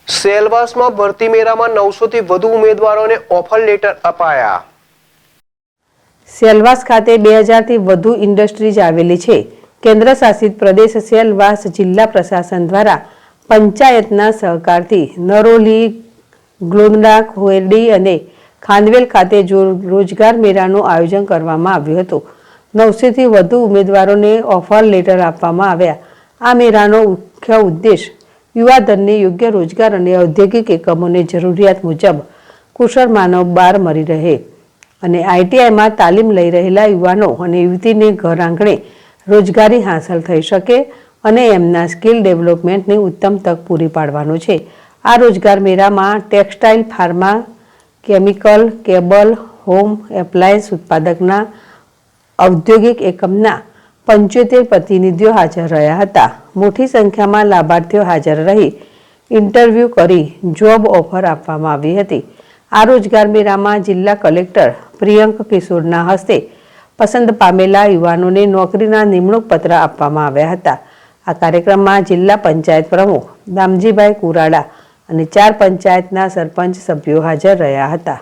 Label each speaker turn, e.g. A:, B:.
A: સેલવાસમાં ભરતી મેળામાં 900 થી વધુ ઉમેદવારોને ઓફર લેટર અપાયા।
B: સેલવાસ ખાતે 2000 થી વધુ ઇન્ડસ્ટ્રીઝ આવેલી છે। કેન્દ્ર શાસિત પ્રદેશ સેલવાસ જિલ્લા પ્રશાસન દ્વારા પંચાયતના સહકારથી નરોલી, ગ્લોંદા, ખોરડી અને ખાનવેલ ખાતે રોજગાર મેળાનું આયોજન કરવામાં આવ્યું હતું। 900 થી વધુ ઉમેદવારોને ઓફર લેટર આપવામાં આવ્યા। આ મેળાનો મુખ્ય ઉદ્દેશ યુવાધનને યોગ્ય રોજગાર અને ઔદ્યોગિક એકમોને જરૂરિયાત મુજબ કુશળ માનવ બળ મળી રહે અને આઈટીઆઈમાં તાલીમ લઈ રહેલા યુવાનો અને યુવતીને ઘર આંગણે રોજગારી હાંસલ થઈ શકે અને એમના સ્કિલ ડેવલપમેન્ટની ઉત્તમ તક પૂરી પાડવાનું છે। આ રોજગાર મેળામાં textile, pharma, chemical, cable, home appliance ઉત્પાદકના ઔદ્યોગિક એકમના 75 પ્રતિનિધિઓ હાજર રહ્યા હતા। મોટી સંખ્યામાં લાભાર્થીઓ હાજર રહી ઇન્ટરવ્યૂ કરી જોબ ઓફર આપવામાં આવી હતી। આ રોજગાર મેળામાં જિલ્લા કલેક્ટર પ્રિયંક કિશોરના હસ્તે પસંદ પામેલા યુવાનોને નોકરીના નિમણૂક પત્ર આપવામાં આવ્યા હતા। આ કાર્યક્રમમાં જિલ્લા પંચાયત પ્રમુખ દામજીભાઈ કુરાડા અને 4 પંચાયતના સરપંચ સભ્યો હાજર રહ્યા હતા।